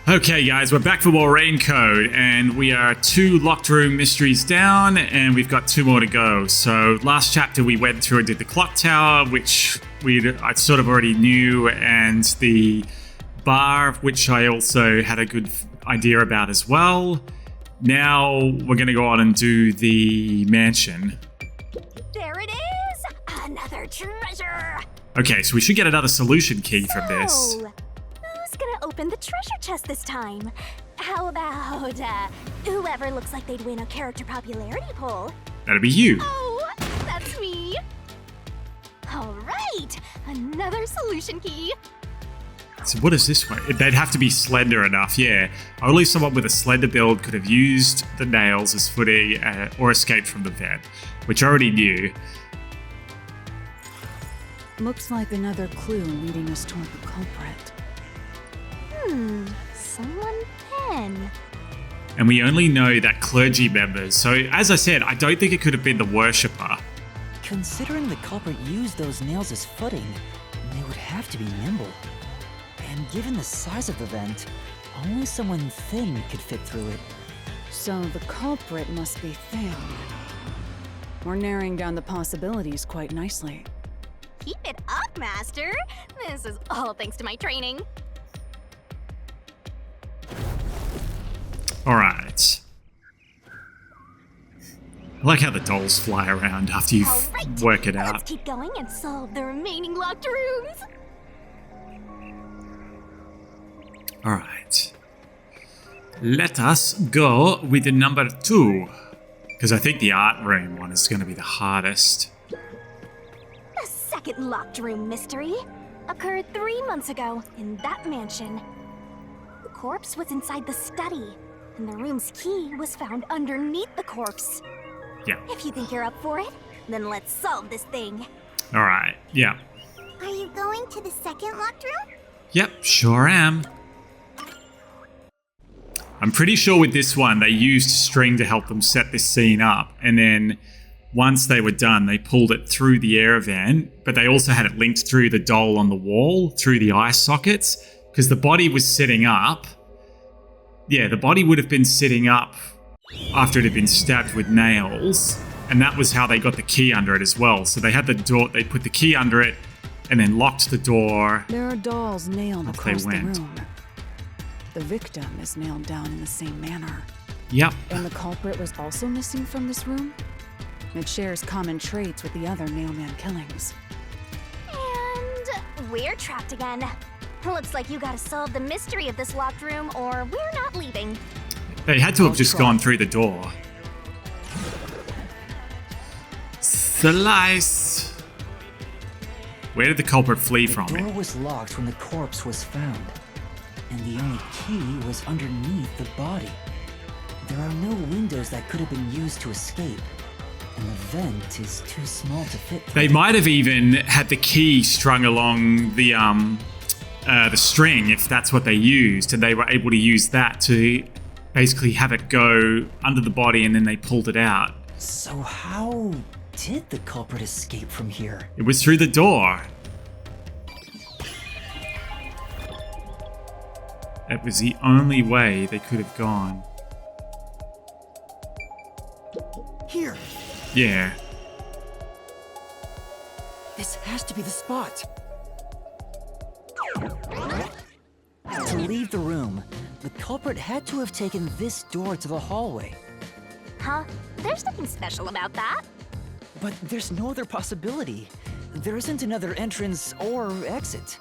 Okay guys, we're back for more Raincoat, and we are 2 locked room mysteries down, and we've got 2 more to go. So last chapter we went through and did the clock tower, which I sort of already knew, and the bar, which I also had a good idea about as well. Now we're going to go on and do the mansion. There it is! Another treasure! Okay, so we should get another solution key from this. Who's gonna open the treasure chest this time? How about, whoever looks like they'd win a character popularity poll? That'll be you. Oh, that's me! Alright, another solution key. So what is this one? They'd have to be slender enough, yeah. Only someone with a slender build could have used the nails as footing or escaped from the vent, which I already knew. Looks like another clue leading us toward the culprit. Someone pen. And we only know that clergy members, so as I said, I don't think it could have been the worshipper. Considering the culprit used those nails as footing, they would have to be nimble. And given the size of the vent, only someone thin could fit through it. So the culprit must be thin. We're narrowing down the possibilities quite nicely. Keep it up, Master! This is all thanks to my training. Alright. I like how the dolls fly around after you work it out. Let's keep going and solve the remaining locked rooms. Alright. Let us go with the number 2. Because I think the art room one is going to be the hardest. The second locked room mystery occurred 3 months ago in that mansion. The corpse was inside the study, and the room's key was found underneath the corpse. Yeah. If you think you're up for it, then let's solve this thing. Alright, yeah. Are you going to the second locked room? Yep, sure am. I'm pretty sure with this one, they used string to help them set this scene up. And then once they were done, they pulled it through the air vent, but they also had it linked through the doll on the wall, through the eye sockets, because the body was sitting up. Yeah, the body would have been sitting up after it had been stabbed with nails, and that was how they got the key under it as well. So they had the door, they put the key under it, and then locked the door. There are dolls nailed Off across they the went. room. The victim is nailed down in the same manner. Yep. And the culprit was also missing from this room? It shares common traits with the other nailman killings. And we're trapped again. Looks like you gotta solve the mystery of this locked room, or we're not leaving. They had to have just gone through the door. Slice! Where did the culprit flee from? The door was locked when the corpse was found, and the only key was underneath the body. There are no windows that could have been used to escape, and the vent is too small to fit through. They might have even had the key strung along the string, if that's what they used, and they were able to use that to basically have it go under the body, and then they pulled it out. So how did the culprit escape from here? It was through the door. That was the only way they could have gone. Here! Yeah. This has to be the spot! To leave the room, the culprit had to have taken this door to the hallway. Huh? There's nothing special about that. But there's no other possibility. There isn't another entrance or exit.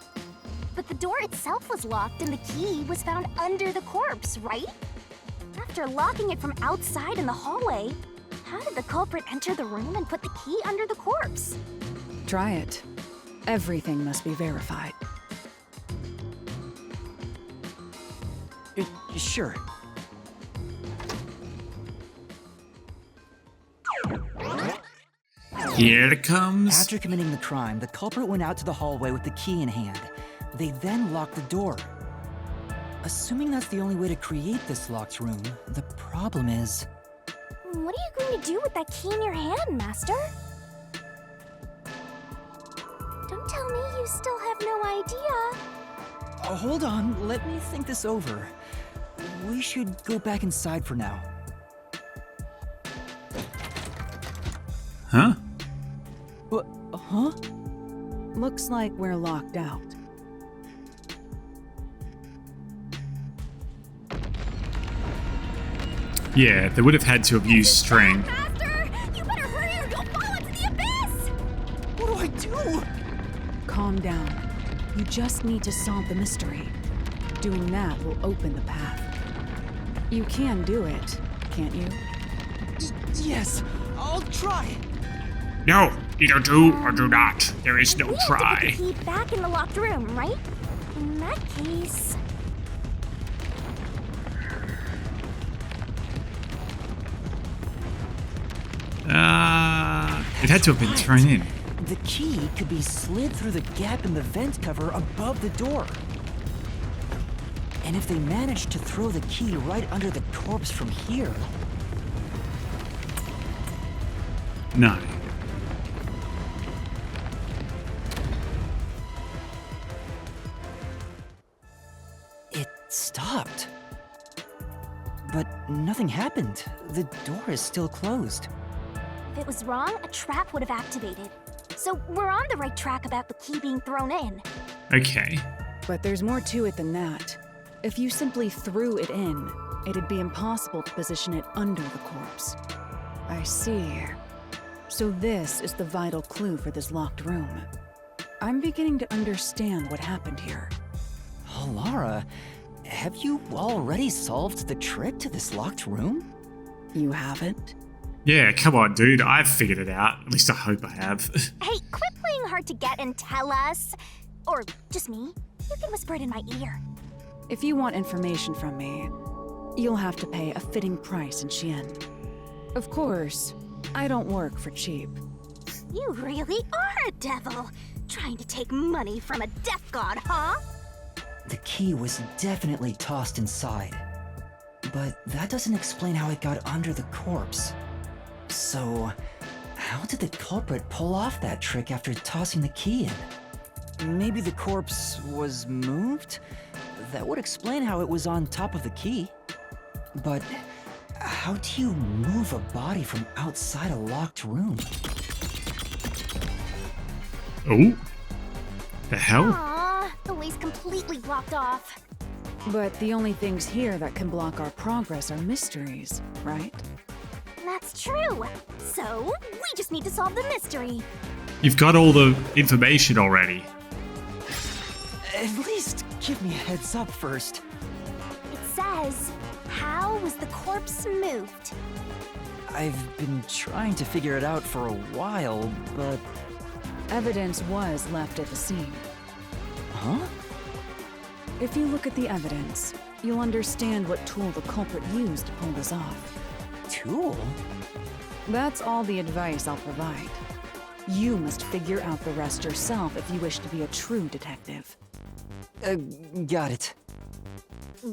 But the door itself was locked and the key was found under the corpse, right? After locking it from outside in the hallway, how did the culprit enter the room and put the key under the corpse? Try it. Everything must be verified. Sure. Here it comes. After committing the crime, the culprit went out to the hallway with the key in hand. They then locked the door. Assuming that's the only way to create this locked room, the problem is... What are you going to do with that key in your hand, Master? Don't tell me you still have no idea. Hold on, let me think this over. we should go back inside for now. Huh? Huh? Looks like we're locked out. Yeah, they would have had to have used string. Master! You better hurry or you'll fall into the abyss! What do I do? Calm down. You just need to solve the mystery. Doing that will open the path. You can do it, can't you? Yes, I'll try. No, either do or do not. There is no We need to try. get the key back in the locked room, right? In that case... It had to have been thrown in. The key could be slid through the gap in the vent cover above the door. And if they managed to throw the key right under the corpse from here... No. It stopped. But nothing happened. The door is still closed. If it was wrong, a trap would have activated. So we're on the right track about the key being thrown in. Okay. But there's more to it than that. If you simply threw it in, it'd be impossible to position it under the corpse. I see. So this is the vital clue for this locked room. I'm beginning to understand what happened here. Oh, Lara, have you already solved the trick to this locked room? You haven't? Yeah, come on, dude. I've figured it out. At least I hope I have. Hey, quit playing hard to get and tell us. Or just me. You can whisper it in my ear. If you want information from me, you'll have to pay a fitting price in Xian. Of course, I don't work for cheap. You really are a devil. Trying to take money from a death god, huh? The key was definitely tossed inside. But that doesn't explain how it got under the corpse. So, how did the culprit pull off that trick after tossing the key in? Maybe the corpse was moved? That would explain how it was on top of the key. But how do you move a body from outside a locked room? Oh? The hell? Aw, the way's completely blocked off. But the only things here that can block our progress are mysteries, right? That's true. So, we just need to solve the mystery. You've got all the information already. At least give me a heads up first. It says, how was the corpse moved? I've been trying to figure it out for a while, but... Evidence was left at the scene. Huh? If you look at the evidence, you'll understand what tool the culprit used to pull this off. Tool? That's all the advice I'll provide. You must figure out the rest yourself if you wish to be a true detective. Got it.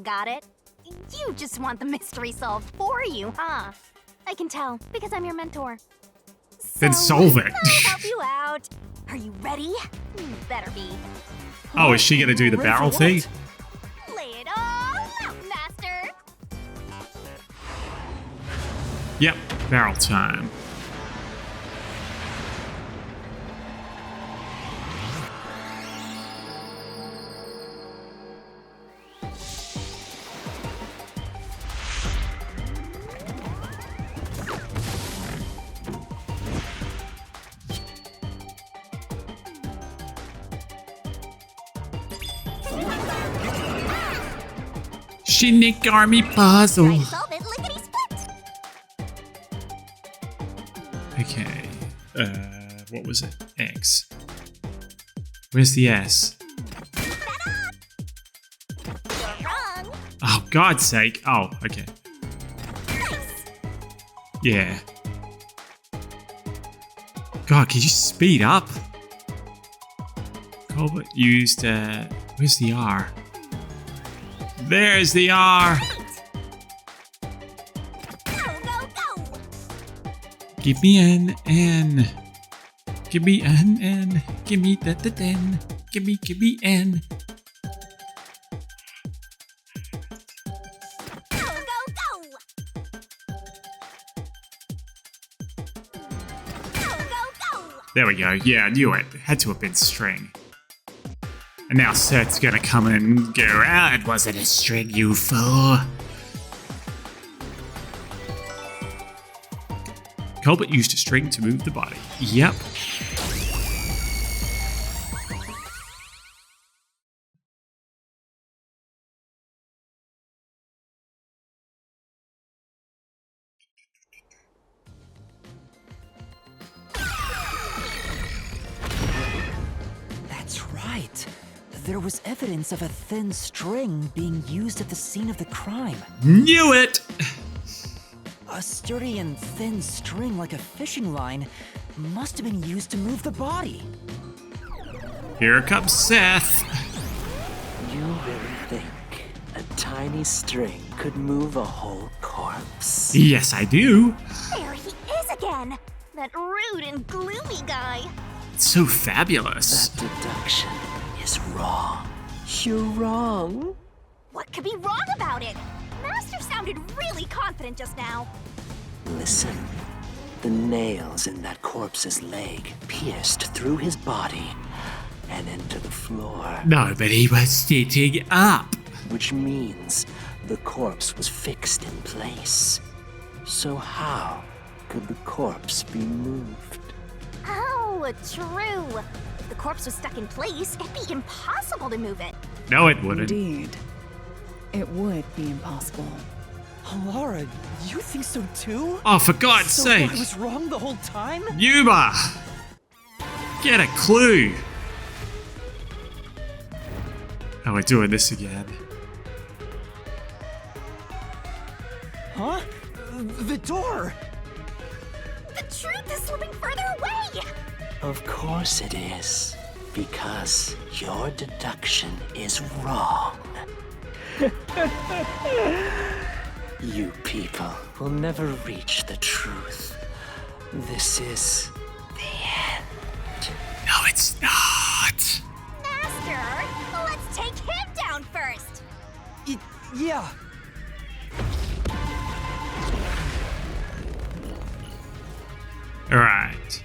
Got it? You just want the mystery solved for you, huh? I can tell, because I'm your mentor. Then So, solve it. I'll help you out. Are you ready? You better be. Oh, is she gonna do the Ready barrel for thing? what? Lay it all out, master. Yep, barrel time. Shinigami puzzle. Try to solve it lickety split. Okay. What was it? X. Where's the S? You're wrong. Oh, God's sake. Oh, okay. Nice. Yeah. God, can you speed up? Colbert used, where's the R? There's the R! Go, go, go. Give me an N. Give me an N. Give me the N. Give me N. There we go. Yeah, I knew it. It had to have been string. And now Seth's gonna come and go, it wasn't a string, you fool. Colbert used a string to move the body. Yep. That's right. There was evidence of a thin string being used at the scene of the crime. Knew it! A sturdy and thin string like a fishing line must have been used to move the body. Here comes Seth. You really think a tiny string could move a whole corpse? Yes, I do. There he is again! That rude and gloomy guy. It's so fabulous. That deduction is wrong. You're wrong. What could be wrong about it? Master sounded really confident just now. Listen. The nails in that corpse's leg pierced through his body and into the floor. No, but he was sitting up. Which means the corpse was fixed in place. So how could the corpse be moved? Oh, true. If the corpse was stuck in place, it'd be impossible to move it. No, it wouldn't. Indeed. It would be impossible. Laura, you think so too? Oh, for God's sake. I was wrong the whole time? Yuma! Get a clue. Oh, we're doing this again. Huh? The door! The truth is slipping further away! Of course it is. Because your deduction is wrong. You people will never reach the truth. This is the end. No, it's not. Master, let's take him down first! Yeah. All right.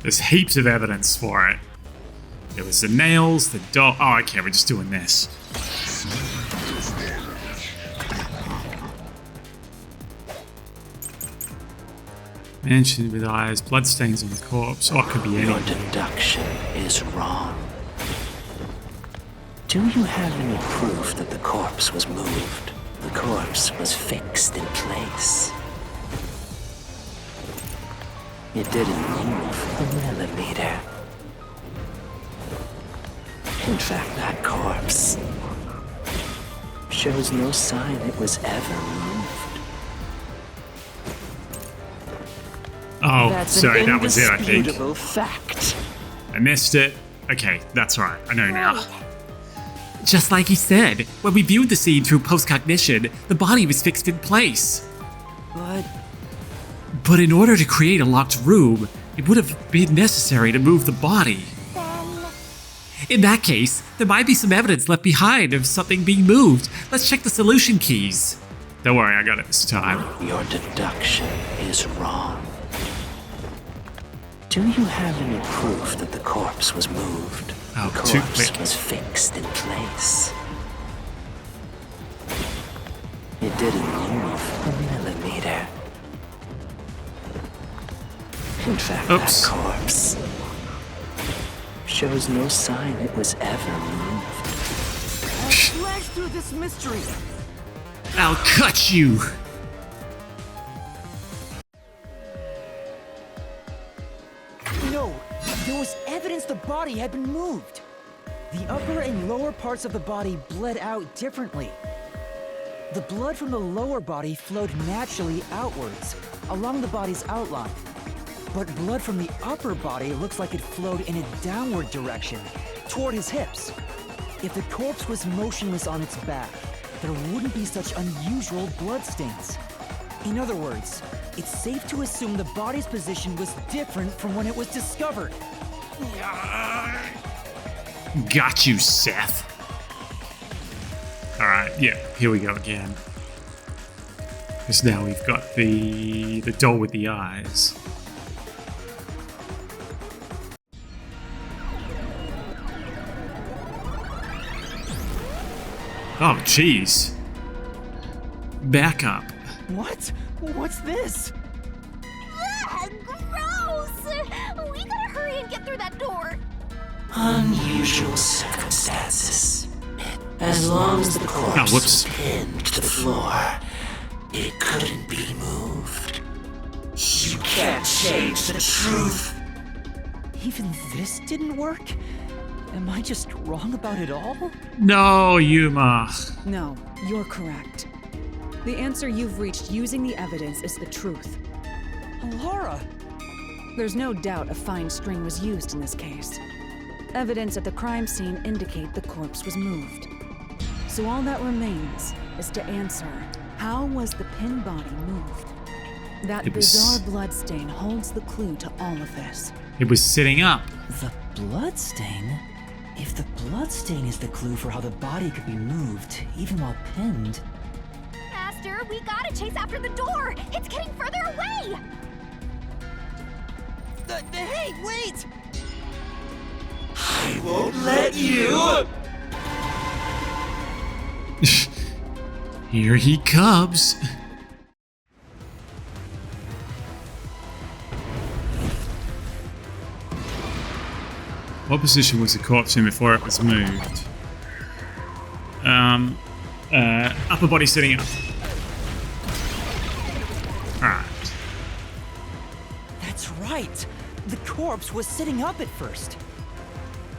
There's heaps of evidence for it. There was the nails, the doll. Oh, okay, we're just doing this. Mansion with eyes, bloodstains on the corpse. Oh, it could be Your anything. deduction is wrong. Do you have any proof that the corpse was moved? The corpse was fixed in place. It didn't move a millimeter. In fact, that corpse shows no sign it was ever moved. Oh, That's sorry, an that was it, I think. indisputable fact. I missed it. Okay, that's right. I know now. Just like he said, when we viewed the scene through postcognition, the body was fixed in place. But in order to create a locked room, it would have been necessary to move the body. Then... In that case, there might be some evidence left behind of something being moved. Let's check the solution keys. Don't worry, I got it this time. Your deduction is wrong. Do you have any proof that the corpse was moved? Oh, The too corpse quick. was fixed in place. It didn't move a millimeter. In fact, Oops. that corpse shows no sign it was ever moved. Flash through this mystery. I'll cut you! No, there was evidence the body had been moved. The upper and lower parts of the body bled out differently. The blood from the lower body flowed naturally outwards, along the body's outline. But blood from the upper body looks like it flowed in a downward direction, toward his hips. If the corpse was motionless on its back, there wouldn't be such unusual bloodstains. In other words, it's safe to assume the body's position was different from when it was discovered. Got you, Seth. Alright, yeah, here we go again. Because now we've got the doll with the eyes. Oh, jeez. Back up. What? What's this? Ugh, gross! We gotta hurry and get through that door. Unusual circumstances. As long as the corpse whoops. was pinned to the floor, it couldn't be moved. You can't change the truth. Even this didn't work? Am I just wrong about it all? No, Yuma. No, you're correct. The answer you've reached using the evidence is the truth. Alara! There's no doubt a fine string was used in this case. Evidence at the crime scene indicate the corpse was moved. So all that remains is to answer, how was the pinned body moved? That bizarre bloodstain holds the clue to all of this. It was sitting up. The bloodstain? If the bloodstain is the clue for how the body could be moved, even while pinned... Master, we gotta chase after the door. It's getting further away. Hey, wait! I won't let you! Here he comes. What position was the corpse in before it was moved? Upper body sitting up. Alright. That's right! The corpse was sitting up at first.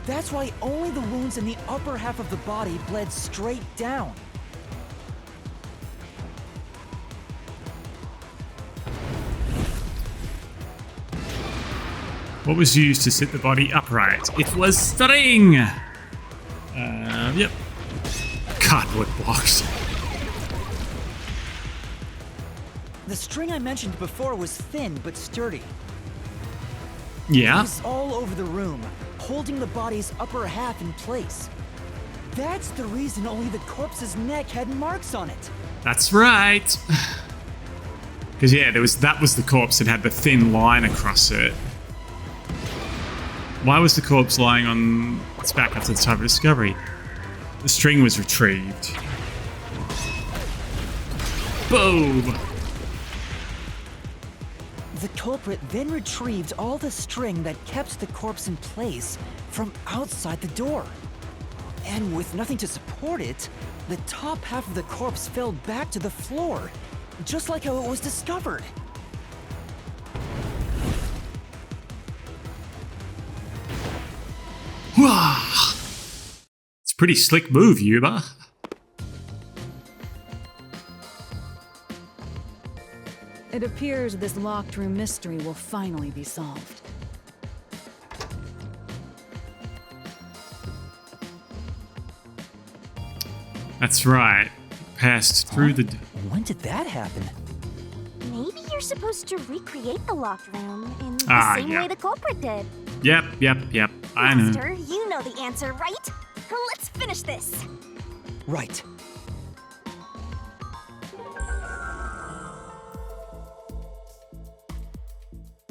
That's why only the wounds in the upper half of the body bled straight down. What was used to sit the body upright? It was string! Yep. Cardboard box. The string I mentioned before was thin but sturdy. It Yeah. was all over the room, holding the body's upper half in place. That's the reason only the corpse's neck had marks on it. That's right. Because yeah, that was the corpse that had the thin line across it. Why was the corpse lying on its back after the time of discovery? The string was retrieved. Boom! The culprit then retrieved all the string that kept the corpse in place from outside the door. And with nothing to support it, the top half of the corpse fell back to the floor, just like how it was discovered. Wah! It's a pretty slick move, Yuma. It appears this locked room mystery will finally be solved. That's right. Passed through the... When did that happen? Maybe you're supposed to recreate the locked room in the same yeah. way the culprit did. Yep. I know. Master, you know the answer, right? Let's finish this. Right.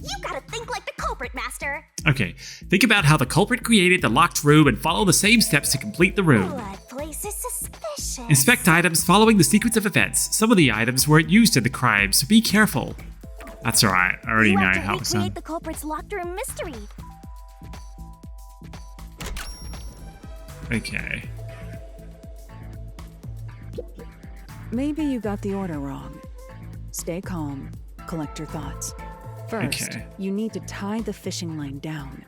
You gotta think like the culprit, Master. Okay, think about how the culprit created the locked room and follow the same steps to complete the room. Blood place is suspicious. Inspect items following the sequence of events. Some of the items weren't used in the crime, so be careful. That's alright. I already You know have to how it's done. recreate the culprit's locked room mystery. Okay. Maybe you got the order wrong. Stay calm, collect your thoughts. First, Okay. you need to tie the fishing line down.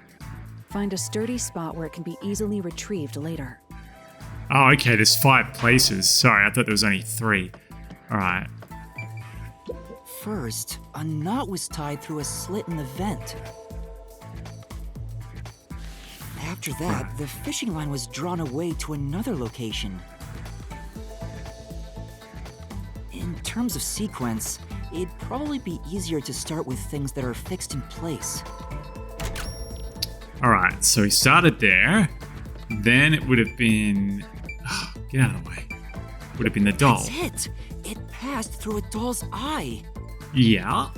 Find a sturdy spot where it can be easily retrieved later. Oh, okay. There's 5 places. Sorry, I thought there was only 3. Alright. First, a knot was tied through a slit in the vent. After that, the fishing line was drawn away to another location. In terms of sequence, it'd probably be easier to start with things that are fixed in place. Alright, so he started there. Then it would have been... get out of the way. Would have been the doll. That's it! It passed through a doll's eye. Yeah.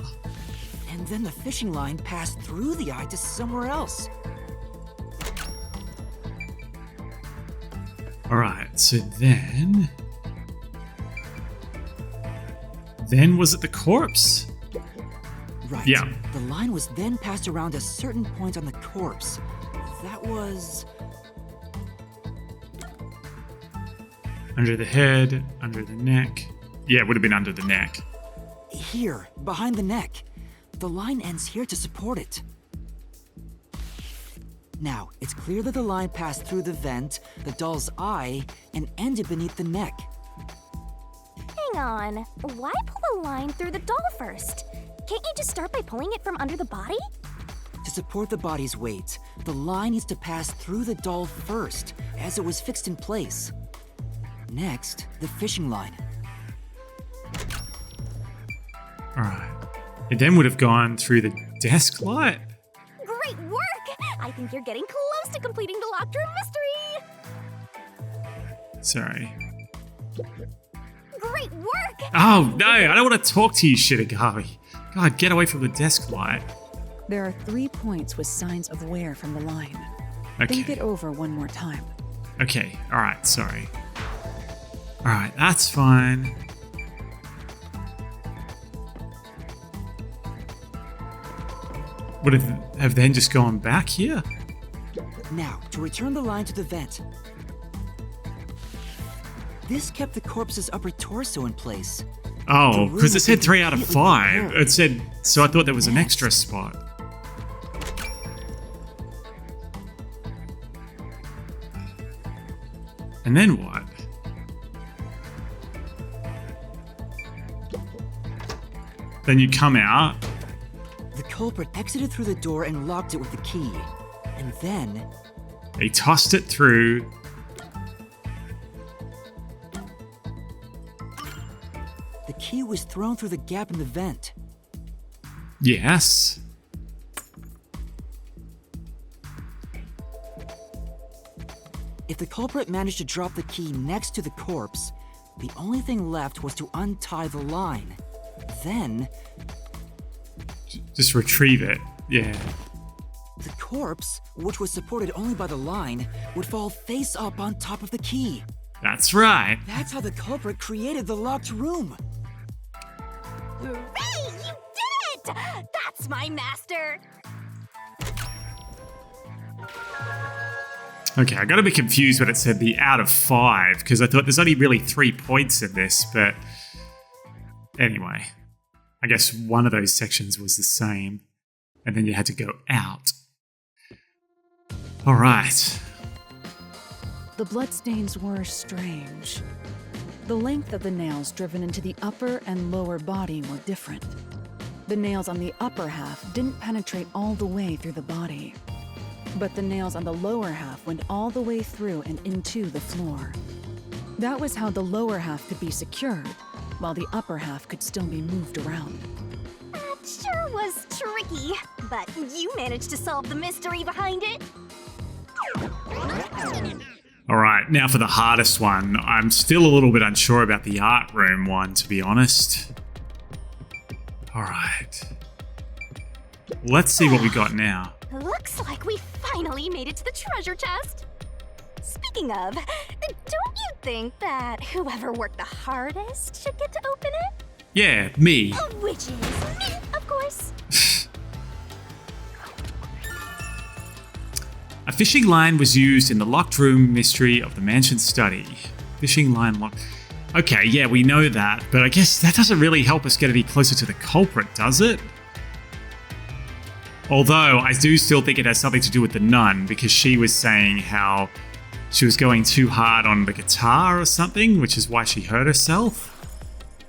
And then the fishing line passed through the eye to somewhere else. Alright, so then... Then was it the corpse? Right. Yeah. The line was then passed around a certain point on the corpse. That was... Under the head, under the neck. Yeah, it would have been under the neck. here, behind the neck. The line ends here to support it. Now, it's clear that the line passed through the vent, the doll's eye, and ended beneath the neck. Hang on. Why pull the line through the doll first? Can't you just start by pulling it from under the body? To support the body's weight, the line needs to pass through the doll first, as it was fixed in place. Next, the fishing line. Alright. It then would have gone through the desk light. Great work! I think you're getting close to completing the locked room mystery! Sorry. Great work! Oh, no, I don't want to talk to you, Shitagami. God, get away from the desk light. There are 3 points with signs of wear from the line. Think Okay. it over one more time. Okay, alright, sorry. Alright, that's fine. Would have then just gone back here? Now, to return the line to the vent. This kept the corpse's upper torso in place. Oh, The because room it said was 3 out of completely 5. prepared. It said, so I thought there was an extra spot. And then what? Then you come out. The culprit exited through the door and locked it with the key. And then, They tossed it through. the key was thrown through the gap in the vent. Yes. If the culprit managed to drop the key next to the corpse, the only thing left was to untie the line. Then, Just retrieve it. Yeah. the corpse, which was supported only by the line, would fall face up on top of the key. That's right. That's how the culprit created the locked room. Hooray! You did it! That's my master! Okay, I got a bit confused when it said the out of 5, because I thought there's only really 3 points in this, but anyway. I guess one of those sections was the same, and then you had to go out. Alright. The bloodstains were strange. The length of the nails driven into the upper and lower body were different. The nails on the upper half didn't penetrate all the way through the body, but the nails on the lower half went all the way through and into the floor. That was how the lower half could be secured, while the upper half could still be moved around. That sure was tricky, but you managed to solve the mystery behind it. Alright, now for the hardest one. I'm still a little bit unsure about the art room one, to be honest. Alright. Let's see what we got now. Looks like we finally made it to the treasure chest. Speaking of, don't you think that whoever worked the hardest should get to open it? Yeah, me. Which is me, of course. A fishing line was used in the locked room mystery of the mansion study. Fishing line locked. Okay, yeah, we know that, but I guess that doesn't really help us get any closer to the culprit, does it? Although, I do still think it has something to do with the nun, because she was saying how she was going too hard on the guitar or something, which is why she hurt herself.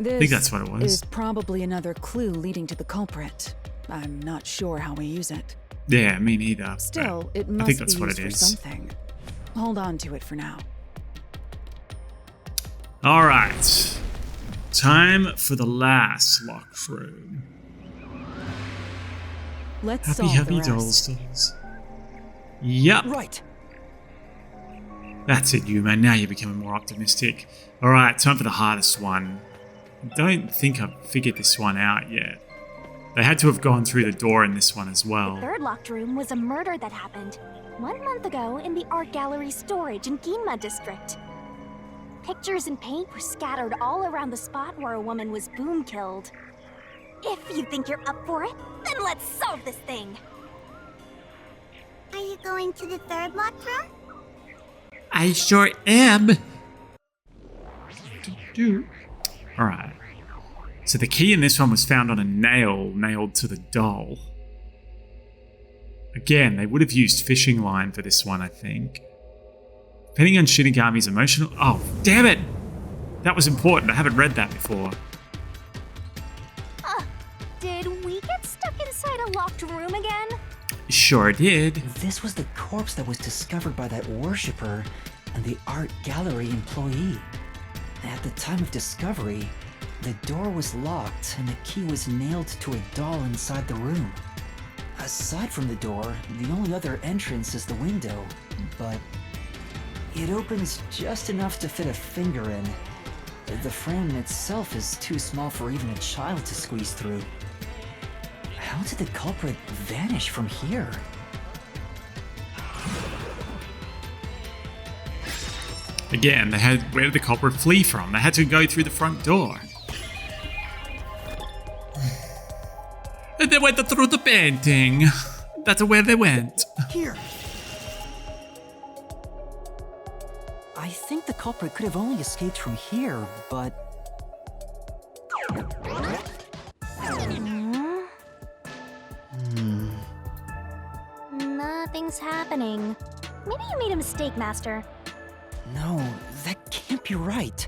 This think that's what it was. is probably another clue leading to the culprit. I'm not sure how we use it. Yeah, me neither. but Still, it I must think that's be what used it for is. something. Hold on to it for now. Alright. Time for the last locked room. Let's Happy, solve happy the rest. dolls. Yep. Right. That's it, Yuma. Now you're becoming more optimistic. Alright, time for the hardest one. don't think I've figured this one out yet. They had to have gone through the door in this one as well. The third locked room was a murder that happened 1 month ago in the art gallery storage in Ginma district. Pictures and paint were scattered all around the spot where a woman was boom killed. If you think you're up for it, then let's solve this thing. Are you going to the third locked room? I sure am. Alright. So the key in this one was found on a nail nailed to the doll. Again, they would have used fishing line for this one, I think. Depending on Shinigami's emotional... Oh, damn it! That was important. I haven't read that before. Did we get stuck inside a locked room again? Sure did. This was the corpse that was discovered by that worshipper and the art gallery employee. At the time of discovery, the door was locked and the key was nailed to a doll inside the room. Aside from the door, the only other entrance is the window, but it opens just enough to fit a finger in. The frame itself is too small for even a child to squeeze through. How did the culprit vanish from here? Again, where did the culprit flee from? They had to go through the front door. And they went through the painting. That's where they went. Here. I think the culprit could have only escaped from here, but... Nothing's happening. Maybe you made a mistake, Master. No, that can't be right.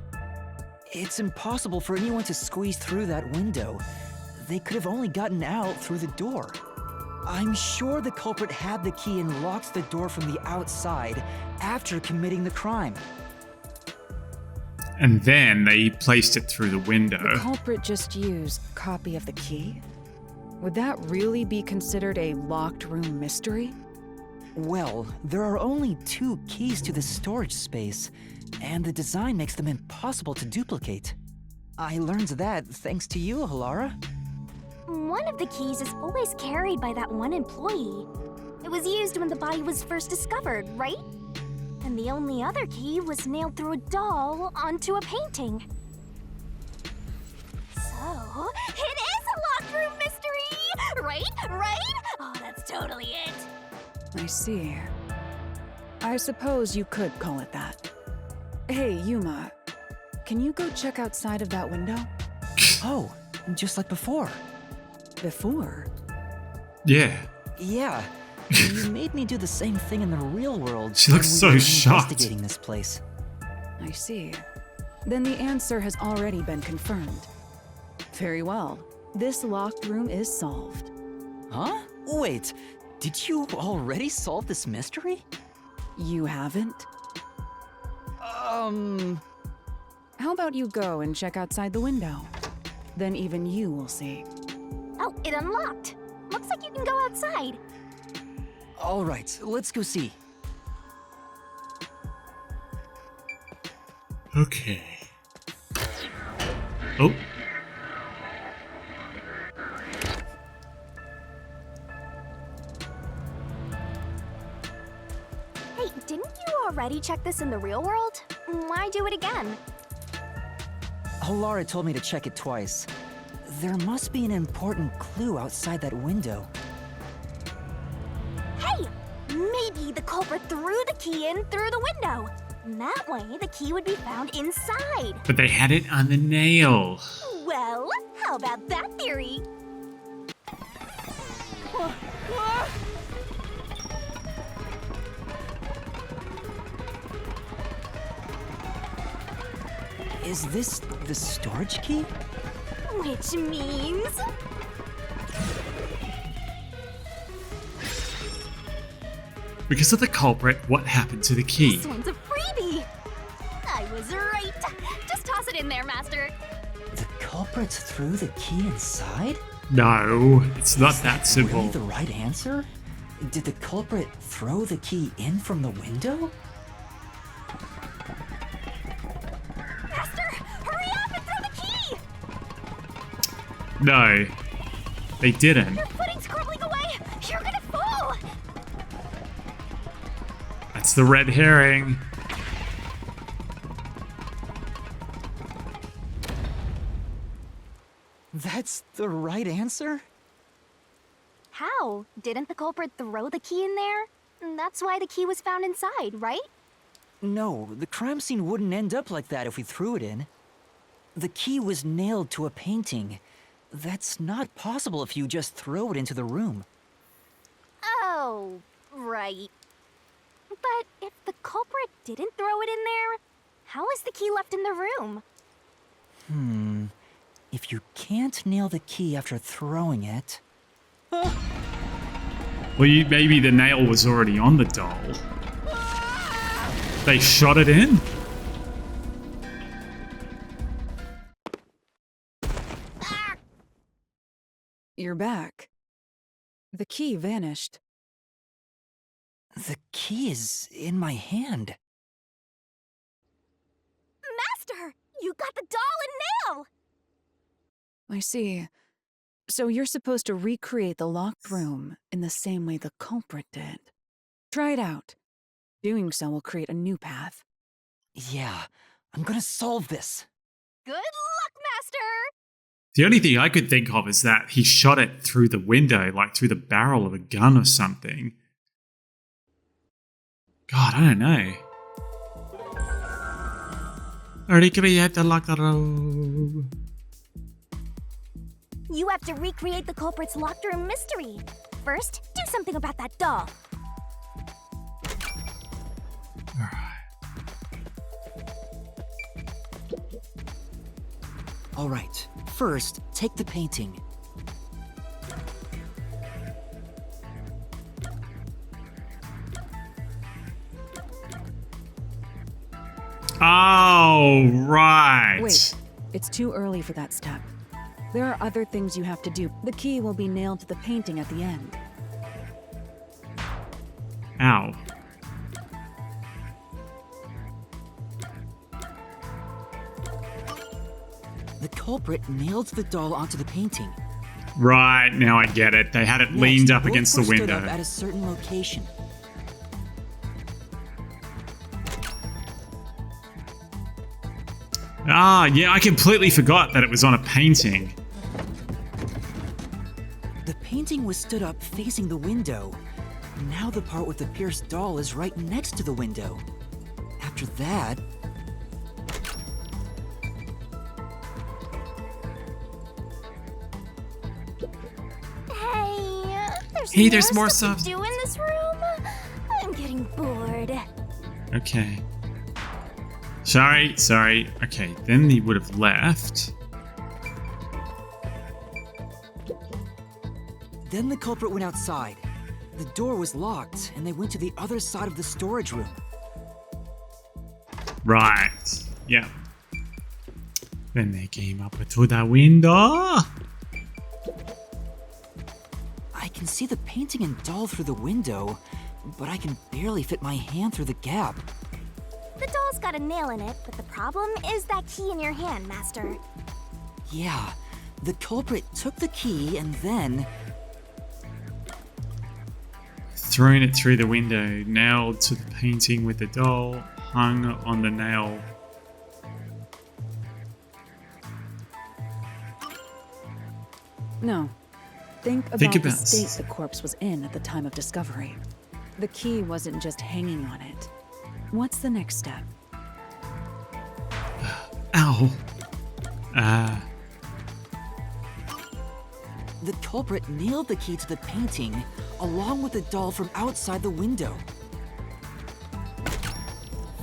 It's impossible for anyone to squeeze through that window. They could have only gotten out through the door. I'm sure the culprit had the key and locked the door from the outside after committing the crime. And then they placed it through the window. The culprit just used a copy of the key? Would that really be considered a locked room mystery? Well, there are only 2 keys to the storage space, and the design makes them impossible to duplicate. I learned that thanks to you, Halara. One of the keys is always carried by that one employee. It was used when the body was first discovered, right? And the only other key was nailed through a doll onto a painting. So, it is a locked room mystery! Right? Right? Oh, that's totally it. I see. I suppose you could call it that. Hey, Yuma, can you go check outside of that window? Oh, just like before. Before? Yeah. Yeah, you made me do the same thing in the real world. She looks when we so were shocked. Investigating this place. I see. Then the answer has already been confirmed. Very well. This locked room is solved. Huh? Wait, did you already solve this mystery? You haven't? How about you go and check outside the window? Then even you will see. Oh, it unlocked. Looks like you can go outside. All right, let's go see. Okay. Oh. Hey, didn't you already check this in the real world? Why do it again? Halara told me to check it twice. There must be an important clue outside that window. Hey! Maybe the culprit threw the key in through the window. And that way, the key would be found inside. But they had it on the nail. Well, how about that theory? Is this the storage key? Which means... Because of the culprit, what happened to the key? This one's a freebie! I was right! Just toss it in there, Master. The culprit threw the key inside? No, it's not Is that simple. Really the right answer? Did the culprit throw the key in from the window? Master, hurry up and throw the key! No, they didn't. Your footing's crumbling away! You're gonna fall! That's the red herring. That's the right answer? How? Didn't the culprit throw the key in there? That's why the key was found inside, right? No, the crime scene wouldn't end up like that if we threw it in. The key was nailed to a painting. That's not possible if you just throw it into the room. Oh, right. But if the culprit didn't throw it in there, how is the key left in the room? If you can't nail the key after throwing it... Well, maybe the nail was already on the doll. They shot it in? You're back. The key vanished. The key is in my hand. Master! You got the doll and nail! I see. So you're supposed to recreate the locked room in the same way the culprit did. Try it out. Doing so will create a new path. Yeah, I'm gonna solve this. Good luck, Master! The only thing I could think of is that he shot it through the window, like through the barrel of a gun or something. God, I don't know. Recreate the locked room. You have to recreate the culprit's locked room mystery. First, do something about that doll. All right, first, take the painting. Oh, right. Wait, it's too early for that step. There are other things you have to do. The key will be nailed to the painting at the end. Ow. The culprit nailed the doll onto the painting. Right, now I get it. They had it leaned up both against the were stood window. up at a certain location. Ah, yeah, I completely forgot that it was on a painting. The painting was stood up facing the window. Now the part with the pierced doll is right next to the window. After that... Hey, there's more stuff stuff. to do in this room. I'm getting bored. Okay. Sorry. Okay, then he would have left. Then the culprit went outside. The door was locked, and they went to the other side of the storage room. Right. Yeah. Then they came up to the window. I can see the painting and doll through the window, but I can barely fit my hand through the gap. The doll's got a nail in it, but the problem is that key in your hand, Master. Yeah, the culprit took the key and then... Thrown it through the window, nailed to the painting with the doll, hung on the nail. No. Think about the state the corpse was in at the time of discovery. The key wasn't just hanging on it. What's the next step? Ow. The culprit nailed the key to the painting, along with the doll from outside the window.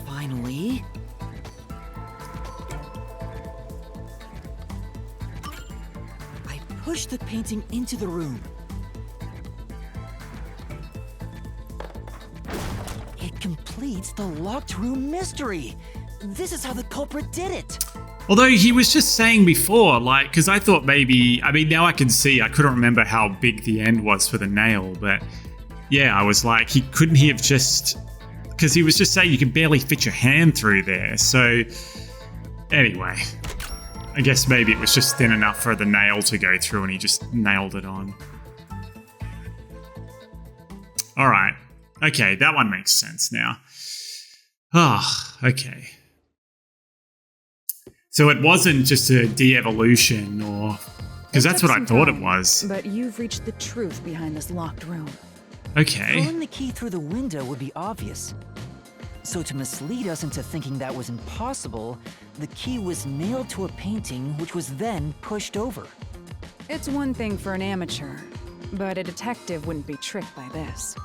Finally... I pushed the painting into the room. It completes the locked room mystery! This is how the culprit did it! Although he was just saying before, like, because I thought maybe, I mean, now I can see, I couldn't remember how big the end was for the nail, but yeah, I was like, couldn't he have just, because he was just saying you can barely fit your hand through there, so anyway. I guess maybe it was just thin enough for the nail to go through and he just nailed it on. Alright. Okay, that one makes sense now. Ah, okay. So it wasn't just a de-evolution or... Because that's what I thought it was. But you've reached the truth behind this locked room. Okay. Throwing the key through the window would be obvious. So to mislead us into thinking that was impossible, the key was nailed to a painting which was then pushed over. It's one thing for an amateur, but a detective wouldn't be tricked by this.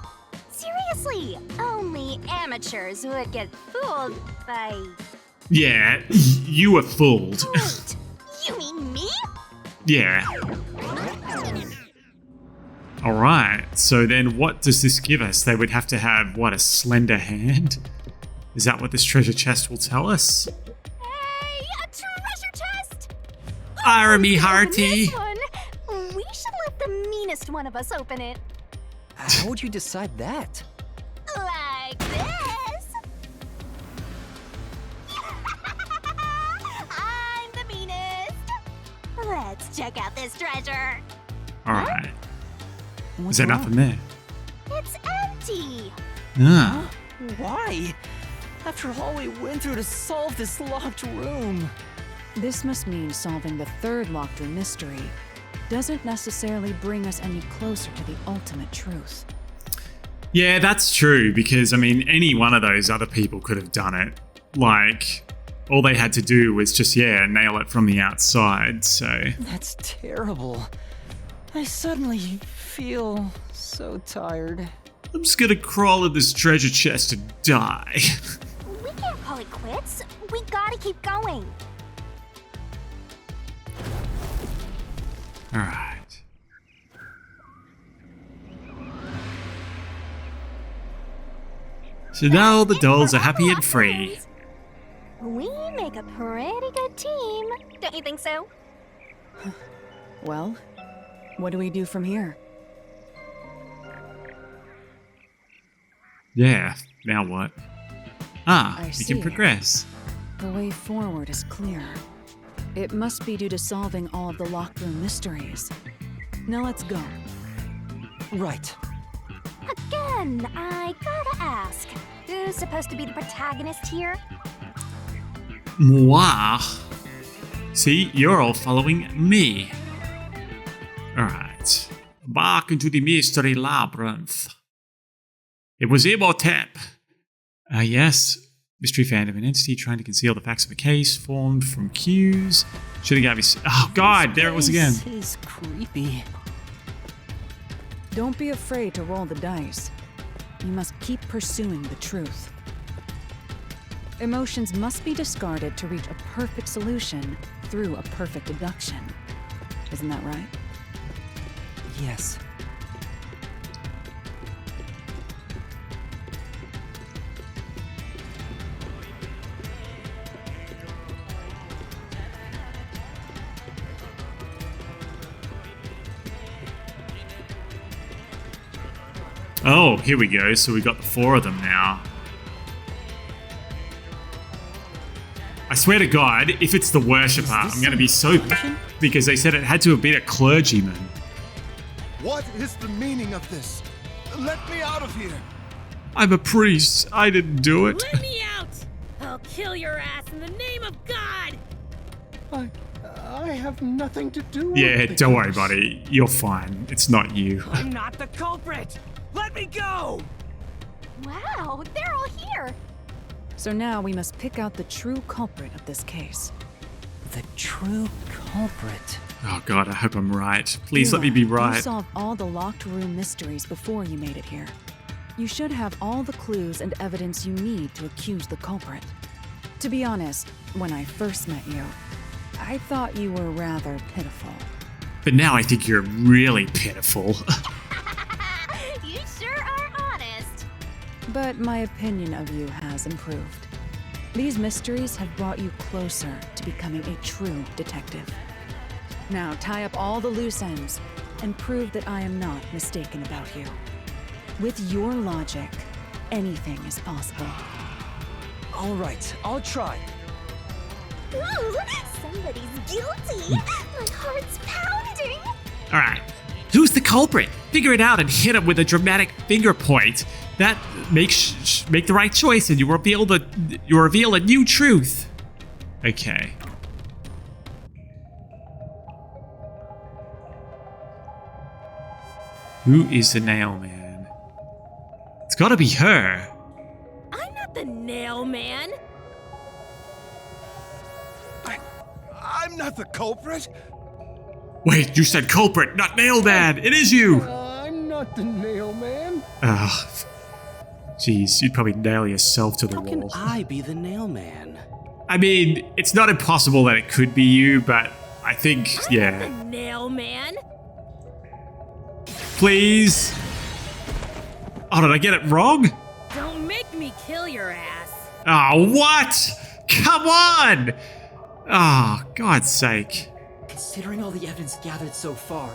Seriously, only amateurs would get fooled by... Yeah, you were fooled. Wait, you mean me? Yeah. Alright, so then what does this give us? They would have to have, what, a slender hand? Is that what this treasure chest will tell us? Hey, a treasure chest! Army Open Hearty. this one. We should let the meanest one of us open it. How would you decide that? Like this. I'm the meanest. Let's check out this treasure. Alright. What's Is there wrong? nothing there? It's empty. Ah. Why? After all we went through to solve this locked room. This must mean solving the third locked room mystery doesn't necessarily bring us any closer to the ultimate truth. Yeah, that's true, because, I mean, any one of those other people could have done it. Like, all they had to do was just, nail it from the outside, so... That's terrible. I suddenly feel so tired. I'm just gonna crawl in this treasure chest and die. We can't call it quits. We gotta keep going. Alright. So now all the dolls are happy and free. We make a pretty good team. Don't you think so? Well, what do we do from here? Yeah, now what? Ah, I we see. can progress. The way forward is clear. It must be due to solving all of the locked room mysteries. Now let's go. Right. Again, I gotta ask. Who's supposed to be the protagonist here? Moi. See, you're all following me. Alright. Back into the mystery labyrinth. It was Imhotep. Yes. Mystery found of an entity trying to conceal the facts of a case formed from cues. Should have gave me... Oh, God, there it was again. This is creepy. Don't be afraid to roll the dice. You must keep pursuing the truth. Emotions must be discarded to reach a perfect solution through a perfect deduction. Isn't that right? Yes. Oh, here we go. So we got the 4 of them now. I swear to God, if it's the worshipper, I'm going to be so because they said it had to have been a clergyman. What is the meaning of this? Let me out of here! I'm a priest. I didn't do it. Let me out! I'll kill your ass in the name of God! I have nothing to do with Yeah, it. don't worry, buddy. You're fine. It's not you. I'm not the culprit! Let me go! Wow, they're all here. So now we must pick out the true culprit of this case. The true culprit. Oh God, I hope I'm right. Please let me be You right. solved all the locked room mysteries before you made it here. You should have all the clues and evidence you need to accuse the culprit. To be honest, when I first met you, I thought you were rather pitiful. But now I think you're really pitiful. You sure are honest. But my opinion of you has improved. These mysteries have brought you closer to becoming a true detective. Now tie up all the loose ends and prove that I am not mistaken about you. With your logic, anything is possible. All right, I'll try. Ooh, Somebody's guilty. My heart's pounding. All right. Who's the culprit? Figure it out and hit him with a dramatic finger point. That make the right choice, and you reveal a new truth. Okay. Who is the nail man? It's got to be her. I'm not the nail man. I'm not the culprit. Wait, you said culprit, not nail man. It is you. I'm not the nail man. Ugh. Jeez, you'd probably nail yourself to the How can wall. I be the nail man? I mean, it's not impossible that it could be you, but I think, yeah. The nail man. Please. Oh, did I get it wrong? Don't make me kill your ass. Oh, what? Come on! Oh, God's sake. Considering all the evidence gathered so far,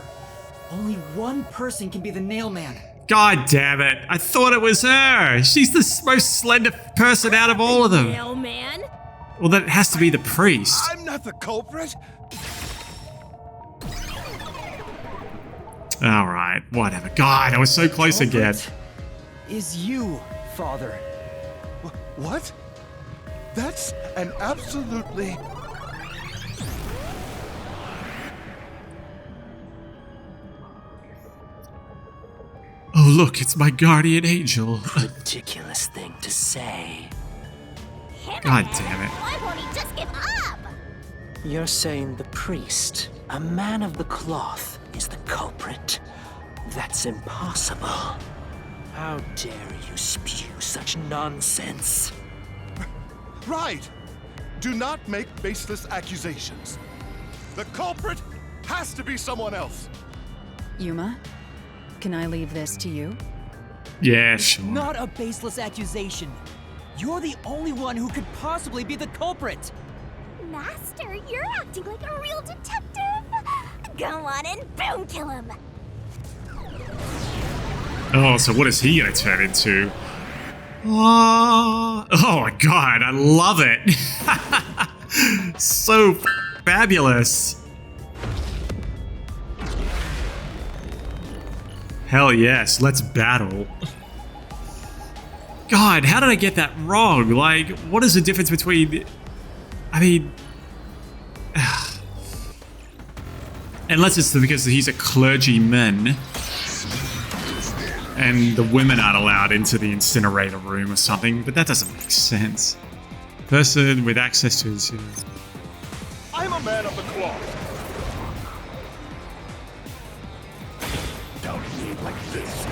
only one person can be the nail man. God damn it. I thought it was her. She's the most slender person out of all of them. Nail man. Well, then it has to be the priest. I'm not the culprit. All right, whatever. God, I was so close again. Is you, Father. What? That's an absolutely... Oh, look, it's my guardian angel. Ridiculous thing to say. God damn it. Why won't he just give up? You're saying the priest, a man of the cloth, is the culprit? That's impossible. How dare you spew such nonsense? Right! Do not make baseless accusations. The culprit has to be someone else. Yuma, can I leave this to you? Yeah, sure. Not a baseless accusation. You're the only one who could possibly be the culprit. Master, you're acting like a real detective. Go on and boom kill him. Oh, so what is he gonna turn into? Oh my god, I love it. So fabulous. Hell yes, let's battle. God, how did I get that wrong? Like, what is the difference between... I mean... Unless it's because he's a clergyman and the women aren't allowed into the incinerator room or something, but that doesn't make sense. Person with access to his... I'm a man of the cloth. Don't leave like this.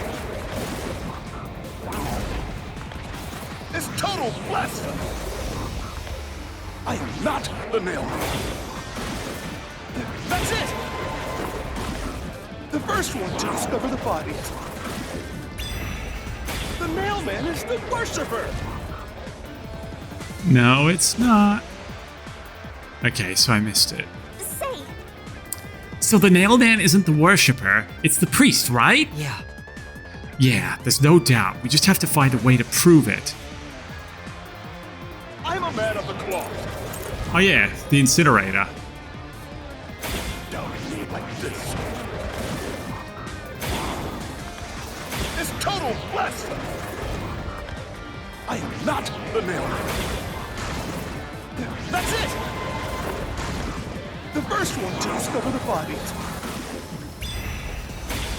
It's total blasphemy. I am not the nail man. That's it! The first one to discover the bodies. The mailman is the worshiper! No, it's not. Okay, so I missed it. Say, So the nail man isn't the worshipper, it's the priest, right? Yeah. Yeah, there's no doubt. We just have to find a way to prove it. I'm a man of the cloth. Oh yeah, the incinerator. Don't leave like this. It's total blasphemy! I am not the mailman. That's it! The first one to discover the bodies.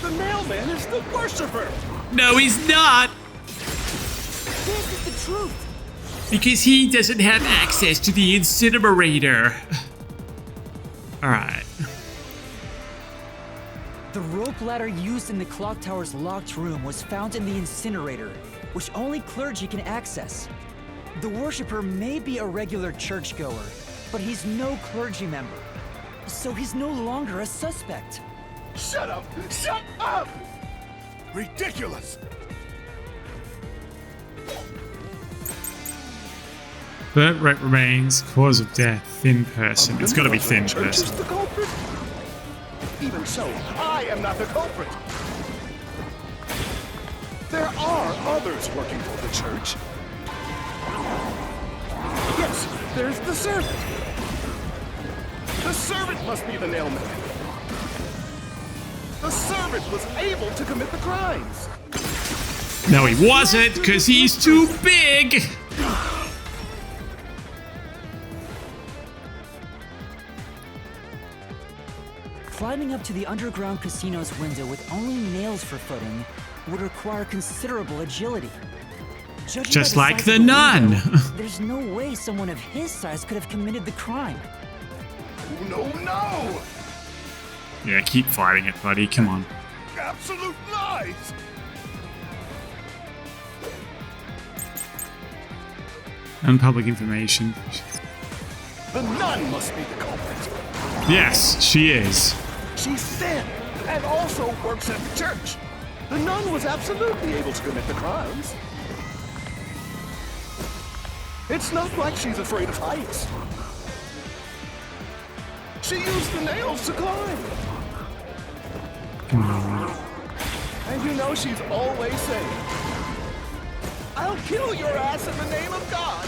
The mailman is the worshiper! No, he's not! This is the truth. Because he doesn't have access to the incinerator. Alright. The rope ladder used in the clock tower's locked room was found in the incinerator, which only clergy can access. The worshiper may be a regular churchgoer, but he's no clergy member. So he's no longer a suspect. Shut up! Shut up! Ridiculous! Birth rate remains, cause of death, thin person. It's gotta be thin Church is person. the culprit? Even so, I am not the culprit. There are others working for the church. Yes, there's the servant. The servant must be the nailman. The servant was able to commit the crimes. No, he wasn't, because he's too big. Climbing up to the underground casino's window with only nails for footing would require considerable agility. Judging Just by the like size the of the nun. window, there's no way someone of his size could have committed the crime. No, no! Yeah, keep fighting it, buddy. Come on. Absolute lies! Unpublic information. The nun must be the culprit. Yes, she is. She's thin and also works at the church. The nun was absolutely able to commit the crimes. It's not like she's afraid of heights. She used the nails to climb. And you know she's always saying, "I'll kill your ass in the name of God."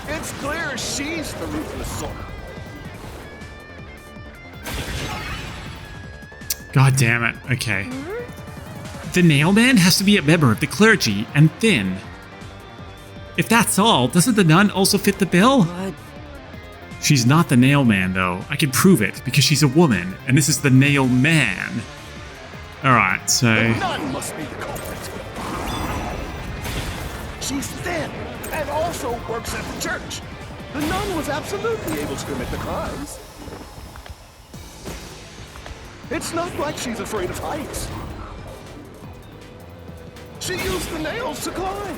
It's clear she's the ruthless soul. God damn it. Okay. The nailman has to be a member of the clergy and thin. If that's all, doesn't the nun also fit the bill? But She's not the nailman, though. I can prove it because she's a woman, and this is the nailman. Alright, so. The nun must be the culprit. She's thin and also works at the church. The nun was absolutely able to commit the crimes. It's not like she's afraid of heights. She used the nails to climb.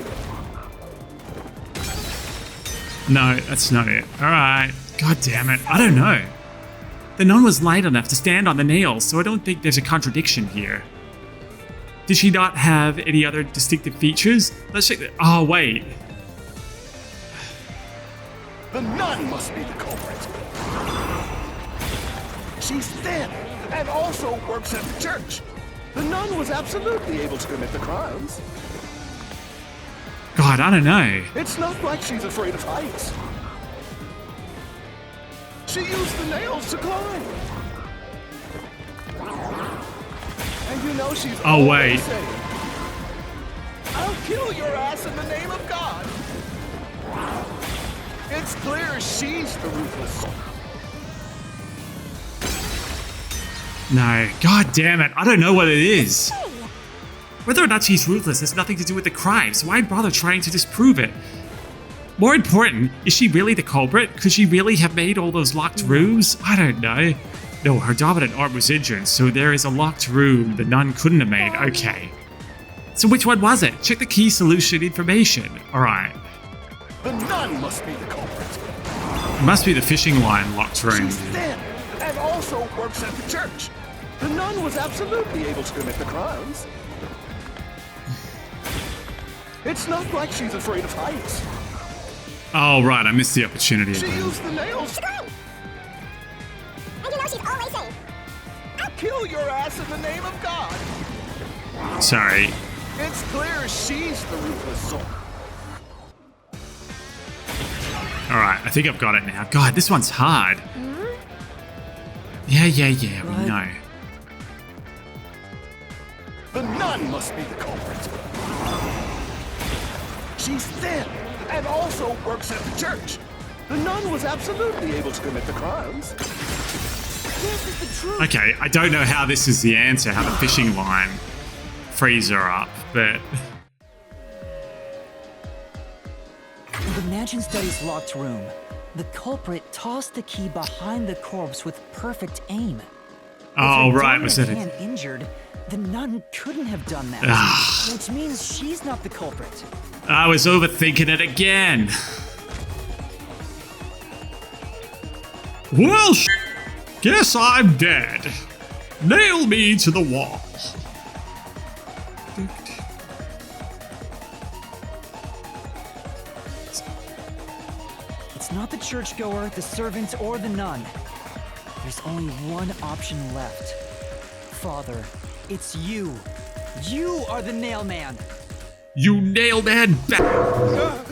No, that's not it. Alright. God damn it. I don't know. The nun was light enough to stand on the nails, so I don't think there's a contradiction here. Did she not have any other distinctive features? Let's check that. Oh, wait. The nun must be the culprit. She's thin and also works at the church. The nun was absolutely able to commit the crimes. God, I don't know. It's not like she's afraid of heights. She used the nails to climb. And you know she's Oh, always wait. saying, "I'll kill your ass in the name of God." It's clear she's the ruthless soul. No. God damn it. I don't know what it is. Whether or not she's ruthless has nothing to do with the crime, so why bother trying to disprove it? More important, is she really the culprit? Could she really have made all those locked rooms? I don't know. No, her dominant arm was injured, so there is a locked room the nun couldn't have made. Okay. So which one was it? Check the key solution information. Alright. The nun must be the culprit. It must be the fishing line locked room. She's thin and also works at the church. The nun was absolutely able to commit the crimes. It's not like she's afraid of heights. Oh, right, I missed the opportunity She again. used the nails to climb. And you know she's always saying, "I'll kill your ass in the name of God." Sorry. It's clear she's the ruthless soul. Alright, I think I've got it now. God, this one's hard. Yeah, we What? know. The nun must be the culprit. She's thin and also works at the church. The nun was absolutely able to commit the crimes. This is the truth. Okay, I don't know how this is the answer, how the fishing line frees her up, but in the mansion study's locked room, the culprit tossed the key behind the corpse with perfect aim. oh With her right, was that dominant it? hand injured, the nun couldn't have done that, Ah. which means she's not the culprit. I was overthinking it again. Well, guess I'm dead. Nail me to the wall. It's not the churchgoer, the servant, or the nun. There's only one option left. Father, it's you. You are the nailman. You nailed man back.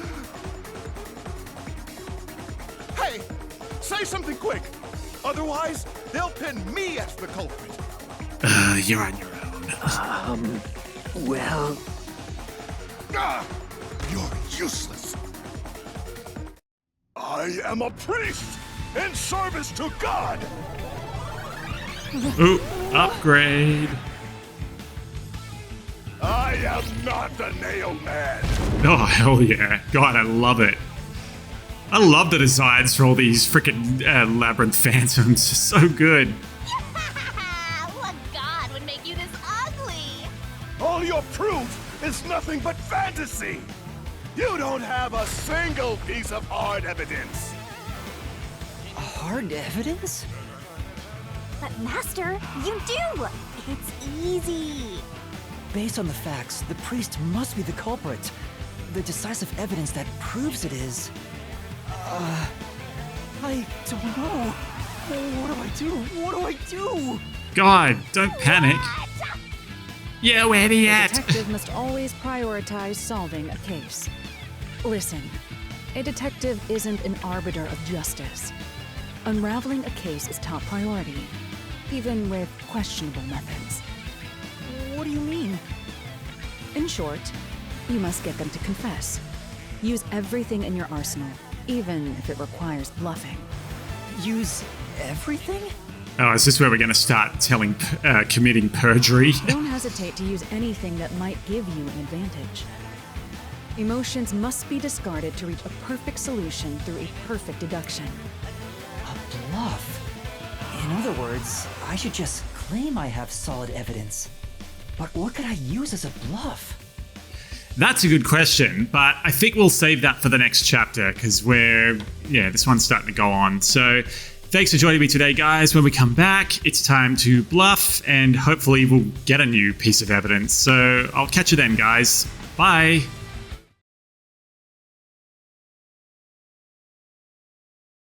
Hey, say something. Otherwise, they'll pin me as the culprit. You're on your own. Well, You're useless. I am a priest in service to God. Ooh, upgrade. I am not the nail man. Oh, hell yeah. God, I love it. I love the designs for all these freaking Labyrinth Phantoms. So good. What god would make you this ugly? All your proof is nothing but fantasy. You don't have a single piece of hard evidence. Hard evidence? But Master, you do! It's easy. Based on the facts, the priest must be the culprit. The decisive evidence that proves it is... I don't know. What do I do? What do I do? God, don't panic. You A idiot. detective must always prioritize solving a case. Listen, a detective isn't an arbiter of justice. Unraveling a case is top priority, even with questionable methods. What do you mean? In short, you must get them to confess. Use everything in your arsenal, even if it requires bluffing. Use everything? Oh, is this where we're going to start committing perjury? Don't hesitate to use anything that might give you an advantage. Emotions must be discarded to reach a perfect solution through a perfect deduction. A bluff? In other words, I should just claim I have solid evidence. But what could I use as a bluff? That's a good question, but I think we'll save that for the next chapter because this one's starting to go on. So thanks for joining me today, guys. When we come back, it's time to bluff and hopefully we'll get a new piece of evidence. So I'll catch you then, guys. Bye.